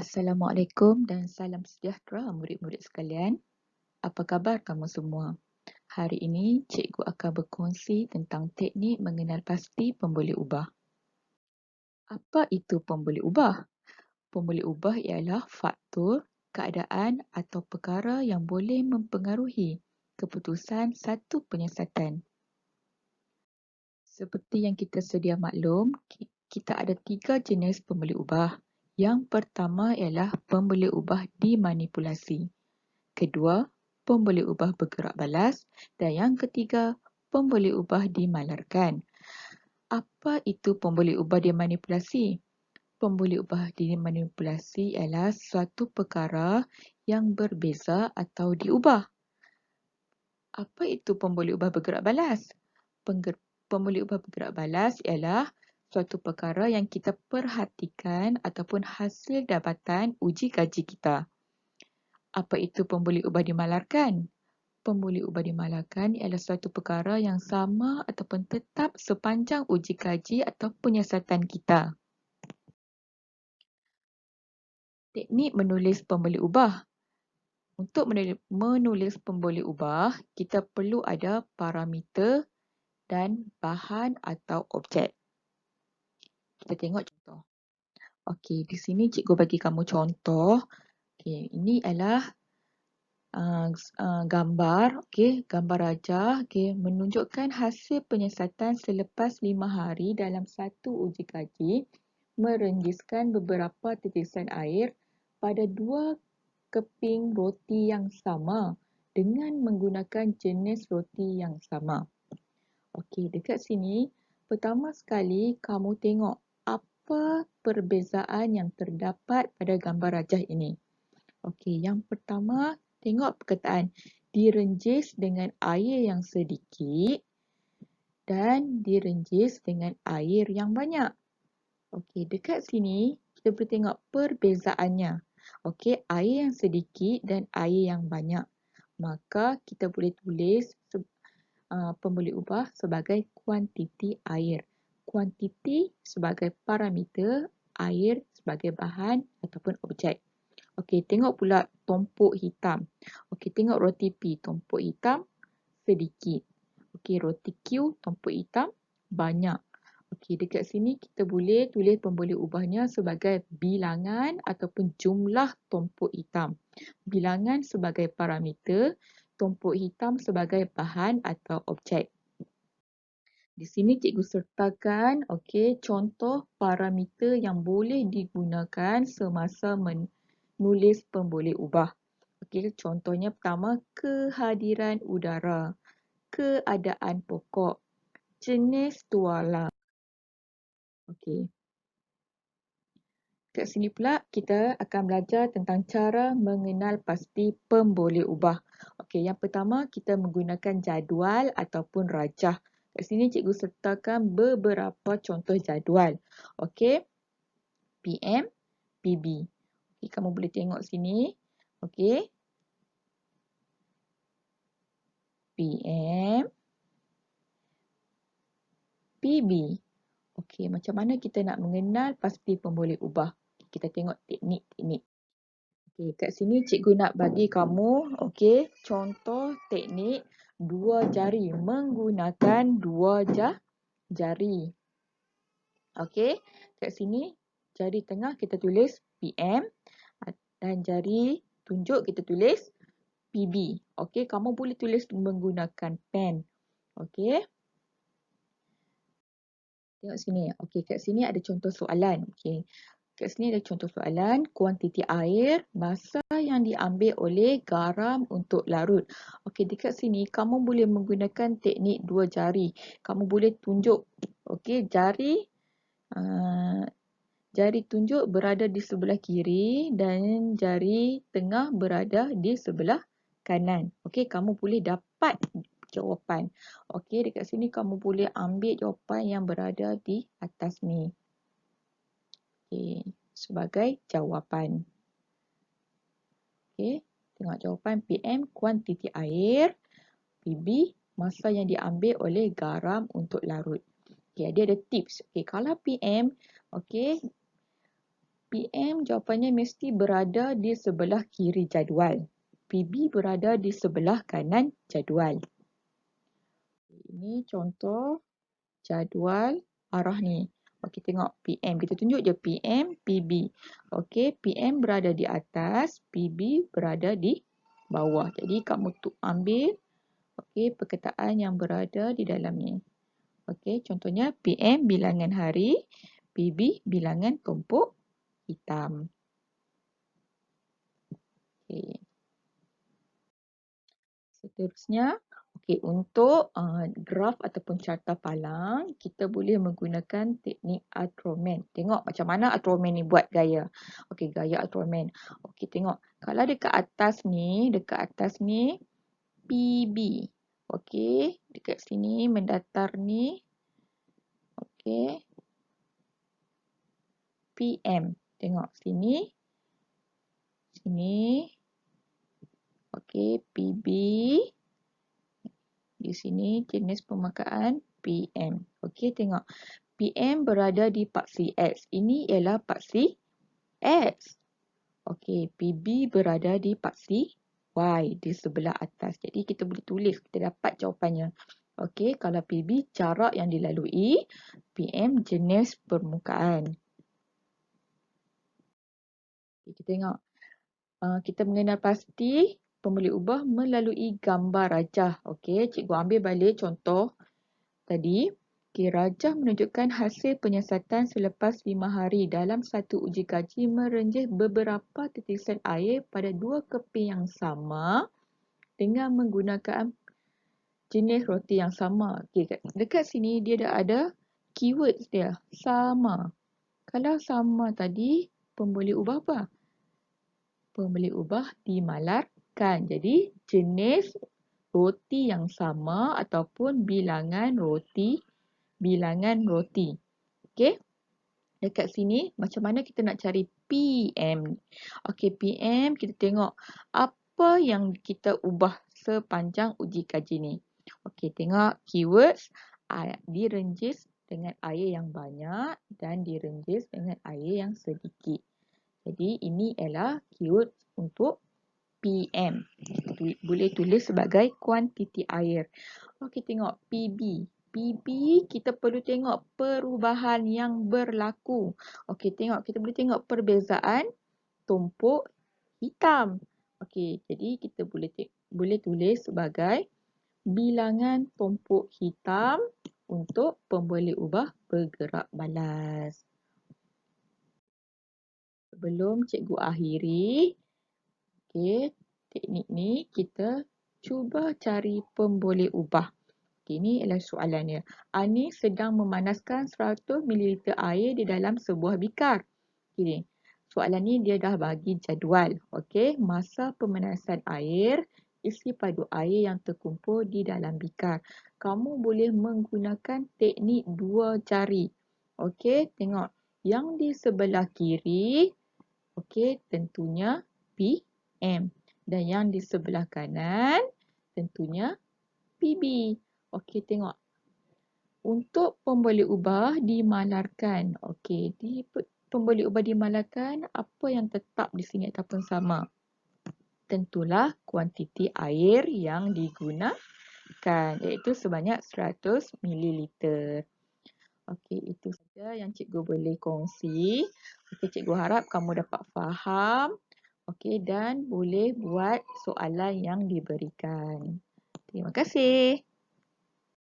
Assalamualaikum dan salam sejahtera murid-murid sekalian. Apa khabar kamu semua? Hari ini cikgu akan berkongsi tentang teknik mengenal pasti pemboleh ubah. Apa itu pemboleh ubah? Pemboleh ubah ialah faktor, keadaan atau perkara yang boleh mempengaruhi keputusan satu penyiasatan. Seperti yang kita sedia maklum, kita ada 3 jenis pemboleh ubah. Yang pertama ialah pemboleh ubah dimanipulasi. Kedua, pemboleh ubah bergerak balas. Dan yang ketiga, pemboleh ubah dimalarkan. Apa itu pemboleh ubah dimanipulasi? Pemboleh ubah dimanipulasi ialah suatu perkara yang berbeza atau diubah. Apa itu pemboleh ubah bergerak balas? Pemboleh ubah bergerak balas ialah suatu perkara yang kita perhatikan ataupun hasil dapatan uji kaji kita. Apa itu pemboleh ubah dimalarkan? Pemboleh ubah dimalarkan ialah suatu perkara yang sama ataupun tetap sepanjang uji kaji atau penyiasatan kita. Teknik menulis pemboleh ubah. Untuk menulis pemboleh ubah, kita perlu ada parameter dan bahan atau objek. Kita tengok contoh. Okey, di sini cikgu bagi kamu contoh. Okey, ini adalah gambar, gambar rajah, menunjukkan hasil penyiasatan selepas 5 hari dalam satu uji kaji merenjiskan beberapa titisan air pada 2 keping roti yang sama dengan menggunakan jenis roti yang sama. Okey, dekat sini pertama sekali kamu tengok apa perbezaan yang terdapat pada gambar rajah ini. Okey, yang pertama tengok perkataan direnjis dengan air yang sedikit dan direnjis dengan air yang banyak. Okey, dekat sini kita boleh tengok perbezaannya. Okey, air yang sedikit dan air yang banyak. Maka kita boleh tulis pemboleh ubah sebagai kuantiti air. Kuantiti sebagai parameter, air sebagai bahan ataupun objek. Okey, tengok pula tumpuk hitam. Okey, tengok roti P, tumpuk hitam sedikit. Okey, roti Q, tumpuk hitam banyak. Okey, dekat sini kita boleh tulis pemboleh ubahnya sebagai bilangan ataupun jumlah tumpuk hitam. Bilangan sebagai parameter, tumpuk hitam sebagai bahan atau objek. Di sini cikgu sertakan contoh parameter yang boleh digunakan semasa menulis pemboleh ubah. Okey, contohnya pertama kehadiran udara, keadaan pokok, jenis tuala. Okey. Kat sini pula kita akan belajar tentang cara mengenal pasti pemboleh ubah. Okey, yang pertama kita menggunakan jadual ataupun rajah. Kat sini cikgu sertakan beberapa contoh jadual. Okey. PM, PB. Okey, kamu boleh tengok sini. Okey. PM, PB. Okey, macam mana kita nak mengenal pasti pemboleh ubah? Kita tengok teknik-teknik. Okey, kat sini cikgu nak bagi kamu contoh teknik dua jari menggunakan dua jari. Okey, kat sini jari tengah kita tulis PM dan jari tunjuk kita tulis PB. Okey, kamu boleh tulis menggunakan pen. Okey. Tengok sini. Okey, kat sini ada contoh soalan. Okey. Kat sini ada contoh soalan, kuantiti air, masa yang diambil oleh garam untuk larut. Okey, dekat sini kamu boleh menggunakan teknik dua jari. Kamu boleh tunjuk, jari tunjuk berada di sebelah kiri dan jari tengah berada di sebelah kanan. Okey, kamu boleh dapat jawapan. Okey, dekat sini kamu boleh ambil jawapan yang berada di atas ni. Okey, sebagai jawapan. Okey, tengok jawapan PM kuantiti air, PB masa yang diambil oleh garam untuk larut. Okey, dia ada tips. Okey, kalau PM, okey, PM jawapannya mesti berada di sebelah kiri jadual. PB berada di sebelah kanan jadual. Ini contoh jadual arah ni. Okey, tengok PM. Kita tunjuk je PM, PB. Okey, PM berada di atas, PB berada di bawah. Jadi kamu ambil perkataan yang berada di dalam ni. Okey, contohnya PM bilangan hari, PB bilangan tumpuk hitam. Okey. Seterusnya, untuk graf ataupun carta palang, kita boleh menggunakan teknik Ultraman. Tengok macam mana Ultraman ni buat gaya. Okey, gaya Ultraman. Okey, tengok. Kalau dekat atas ni PB. Okey, dekat sini mendatar ni. Okey. PM. Tengok sini. Sini. Okey, PB. Di sini jenis permukaan PM. Okey, tengok. PM berada di paksi X. Ini ialah paksi X. Okey, PB berada di paksi Y di sebelah atas. Jadi kita boleh tulis, kita dapat jawapannya. Okey, kalau PB jarak yang dilalui, PM jenis permukaan. Okay, kita tengok. Kita mengenal pasti pemboleh ubah melalui gambar rajah. Okey, cikgu ambil balik contoh tadi. Okay, rajah menunjukkan hasil penyiasatan selepas 5 hari dalam satu uji kaji merenjih beberapa titisan air pada dua keping yang sama dengan menggunakan jenis roti yang sama. Okay, dekat sini dia dah ada keywords dia. Sama. Kalau sama tadi, pemboleh ubah apa? Pemboleh ubah dimalarkan. Jadi, jenis roti yang sama ataupun bilangan roti. Okey. Dekat sini macam mana kita nak cari PM. Okey, PM kita tengok apa yang kita ubah sepanjang uji kaji ni. Okey, tengok keywords direnjis dengan air yang banyak dan direnjis dengan air yang sedikit. Jadi ini ialah keyword untuk PM. Boleh tulis sebagai kuantiti air. Okey, tengok PB. PB kita perlu tengok perubahan yang berlaku. Okey, tengok kita boleh tengok perbezaan tumpuk hitam. Okey, jadi kita boleh tulis sebagai bilangan tumpuk hitam untuk pemboleh ubah bergerak balas. Sebelum cikgu akhiri, okey, teknik ni kita cuba cari pemboleh ubah. Ini adalah soalannya. Ani sedang memanaskan 100 ml air di dalam sebuah bikar. Okay. Soalan ni dia dah bagi jadual. Okey, masa pemanasan air, isi padu air yang terkumpul di dalam bikar. Kamu boleh menggunakan teknik dua jari. Okey, tengok. Yang di sebelah kiri, okey, tentunya PM. Dan yang di sebelah kanan, tentunya PB. Okey, tengok. Untuk pemboleh ubah dimalarkan. Okey, pemboleh ubah dimalarkan, apa yang tetap di sini ataupun sama? Tentulah kuantiti air yang digunakan, iaitu sebanyak 100 ml. Okey, itu saja yang cikgu boleh kongsi. Okey, cikgu harap kamu dapat faham. Okey, dan boleh buat soalan yang diberikan. Terima kasih.